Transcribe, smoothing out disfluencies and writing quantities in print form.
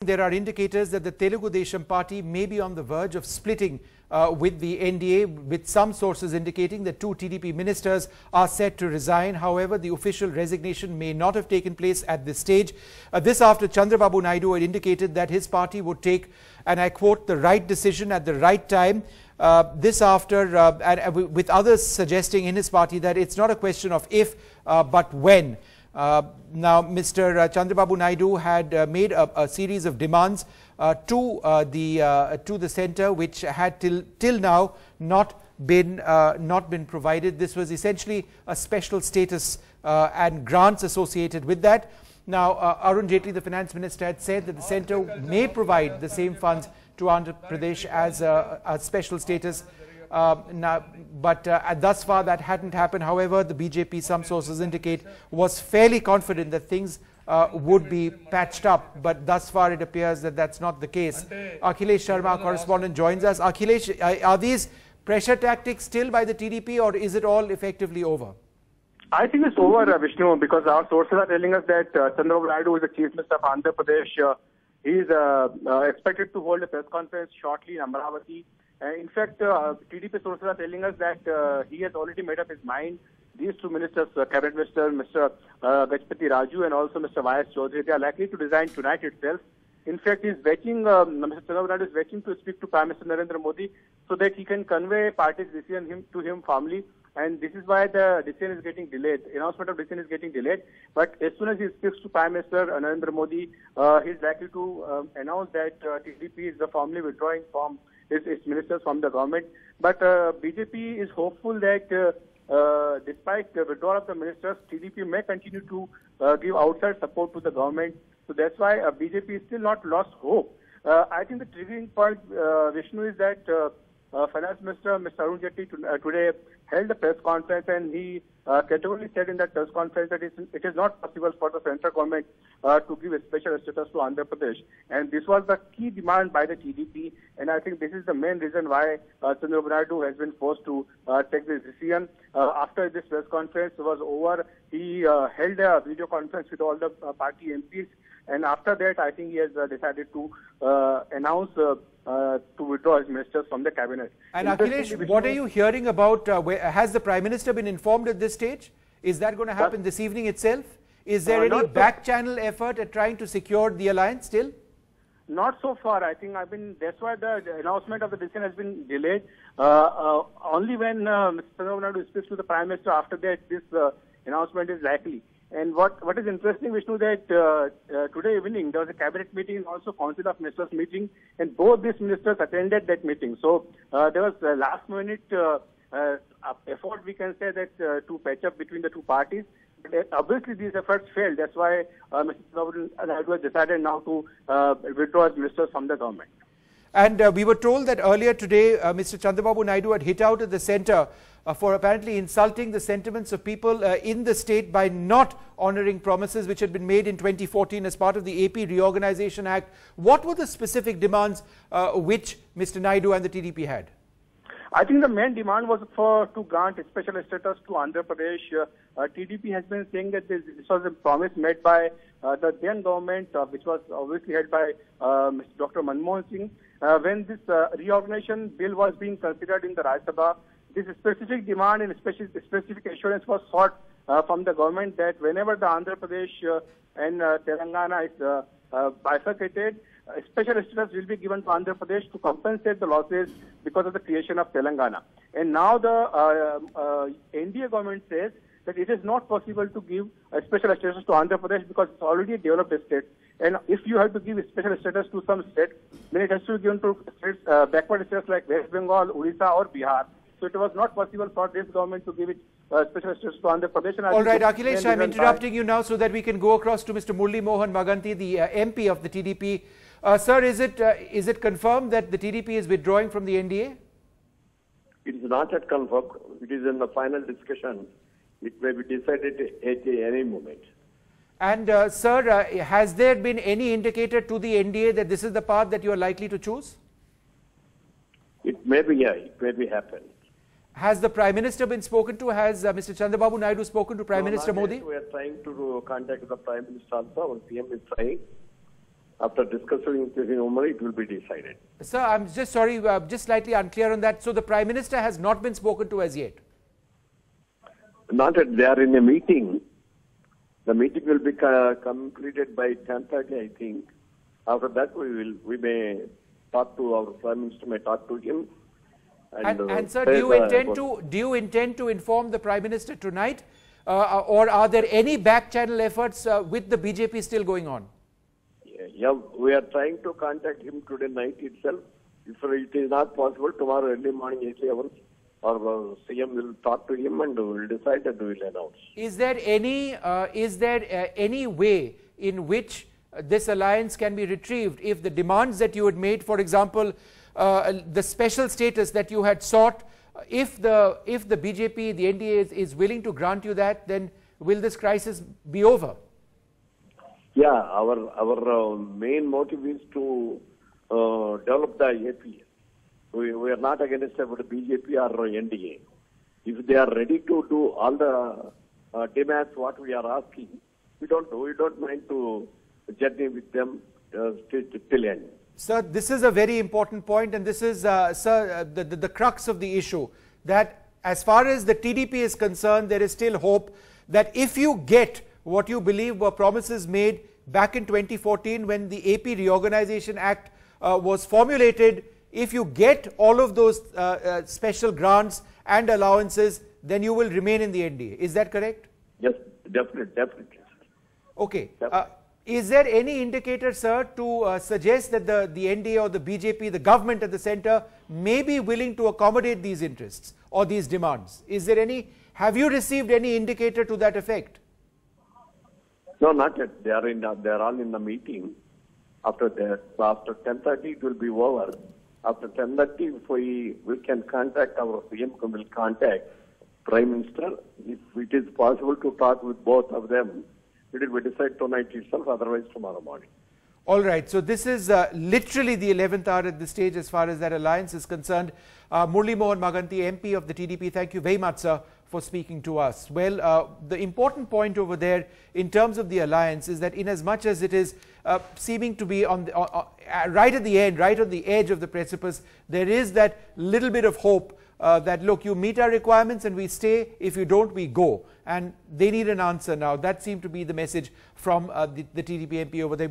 There are indicators that the Telugu Desam Party may be on the verge of splitting with the NDA, with some sources indicating that 2 TDP ministers are set to resign. However, the official resignation may not have taken place at this stage. This after Chandrababu Naidu had indicated that his party would take, and I quote, the right decision at the right time. This after, with others suggesting in his party that it's not a question of if, but when. Now, Mr. Chandrababu Naidu had made a series of demands to the centre, which had till now not been provided. This was essentially a special status and grants associated with that. Now, Arun Jaitley, the Finance Minister, had said that the centre may provide the same funds to Andhra Pradesh as a special status. Thus far that hadn't happened. However, the BJP, some sources indicate, was fairly confident that things would be patched up. But thus far it appears that that's not the case. Akhilesh Sharma, our correspondent, joins us. Akhilesh, are these pressure tactics still by the TDP, or is it all effectively over? I think it's over, Vishnu, because our sources are telling us that Chandrababu Naidu is the Chief Minister of Andhra Pradesh. He is expected to hold a press conference shortly in Amravati. In fact, TDP sources are telling us that he has already made up his mind. These 2 ministers, Cabinet Minister Mr. Gajpati Raju and also Mr. Y.S. Chaudhary, they are likely to resign tonight itself. In fact, he's waiting, Mr. Chandrababu Naidu is waiting to speak to Prime Minister Narendra Modi so that he can convey party's decision to him firmly. And this is why the decision is getting delayed. Announcement of decision is getting delayed. But as soon as he speaks to Prime Minister Narendra Modi, he is likely to announce that TDP is formally withdrawing from its ministers from the government. But BJP is hopeful that despite the withdrawal of the ministers, TDP may continue to give outside support to the government. So that's why BJP is still not lost hope. I think the triggering point, Vishnu, is that Finance Minister Mr. Arun Jaitley today held a press conference, and he categorically said in that press conference that it is not possible for the central government to give a special status to Andhra Pradesh. And this was the key demand by the TDP, and I think this is the main reason why Chandrababu Naidu has been forced to take this decision. After this press conference was over, he held a video conference with all the party MPs, and after that, I think he has decided to announce to withdraw his ministers from the cabinet. And Akhilesh, what are you hearing about, has the Prime Minister been informed at this stage? Is that going to happen this evening itself? Is there any back channel effort at trying to secure the alliance still? Not so far. I think that's why the announcement of the decision has been delayed. Only when Mr. Chandrababu Naidu speaks to the Prime Minister, after that this announcement is likely. And what is interesting, Vishnu, that today evening there was a cabinet meeting and also Council of Ministers meeting, and both these ministers attended that meeting. So there was a last minute effort, we can say, that to patch up between the 2 parties. But obviously these efforts failed. That's why Mr. Chandrababu Naidu has decided now to withdraw his ministers from the government. And we were told that earlier today, Mr. Chandrababu Naidu had hit out at the centre for apparently insulting the sentiments of people in the state by not honouring promises which had been made in 2014 as part of the AP Reorganisation Act. What were the specific demands which Mr. Naidu and the TDP had? I think the main demand was to grant a special status to Andhra Pradesh. TDP has been saying that this was a promise made by the then government, which was obviously held by Dr. Manmohan Singh. When this reorganization bill was being considered in the Rajya Sabha, this specific demand and specific assurance was sought from the government that whenever the Andhra Pradesh and Telangana is bifurcated, a special status will be given to Andhra Pradesh to compensate the losses because of the creation of Telangana. And now the NDA government says that it is not possible to give a special status to Andhra Pradesh because it's already a developed state. And if you have to give a special status to some state, then it has to be given to states, backward states like West Bengal, Odisha or Bihar. So it was not possible for this government to give it special status to Andhra Pradesh. And all right, Akhilesh, I'm interrupting you now so that we can go across to Mr. Murli Mohan Maganti, the MP of the TDP. Sir, is it confirmed that the TDP is withdrawing from the NDA? It is not yet confirmed. It is in the final discussion. It may be decided at any moment. And sir, has there been any indicator to the NDA that this is the path that you are likely to choose? It may be, yeah, it may be happen. Has the Prime Minister been spoken to? Has Mr. Chandrababu Naidu spoken to Prime Minister Modi? We are trying to contact the Prime Minister also. Our PM is trying. After discussing with him, it will be decided. Sir, I'm just sorry, just slightly unclear on that. So the Prime Minister has not been spoken to as yet? Not that they are in a meeting. The meeting will be completed by 10:30, I think. After that, we may talk to our Prime Minister, may talk to him. And sir, do you intend to inform the Prime Minister tonight, or are there any back channel efforts with the BJP still going on? Yeah, we are trying to contact him today night itself. If it is not possible, tomorrow early morning 8 hours, our CM will talk to him and will decide and will announce. Is there any way in which this alliance can be retrieved if the demands that you had made, for example, the special status that you had sought, if the BJP, the NDA is willing to grant you that, then will this crisis be over? Yeah, our main motive is to develop the AP. We are not against the BJP or NDA. If they are ready to do all the demands what we are asking, we don't mind to journey with them till end. Sir, this is a very important point, and this is, sir, the crux of the issue, that as far as the TDP is concerned, there is still hope that if you get what you believe were promises made back in 2014 when the AP Reorganization Act was formulated, if you get all of those special grants and allowances, then you will remain in the NDA. Is that correct? Yes, definitely. Okay. Is there any indicator, sir, to suggest that the NDA or the BJP, the government at the centre, may be willing to accommodate these interests or these demands? Is there any? Have you received any indicator to that effect? No, not yet. They are all in the meeting. After 10:30 it will be over. After 10:30, we can contact our CM, will contact Prime Minister. If it is possible to talk with both of them, it will be decided tonight itself, otherwise tomorrow morning. All right. So this is literally the 11th hour at this stage as far as that alliance is concerned. Murli Mohan Maganti, MP of the TDP, thank you very much, sir, for speaking to us. Well, the important point over there in terms of the alliance is that in as much as it is seeming to be on right at the end, right on the edge of the precipice, there is that little bit of hope that, look, you meet our requirements and we stay. If you don't, we go. And they need an answer now. That seemed to be the message from the TDP MP over there.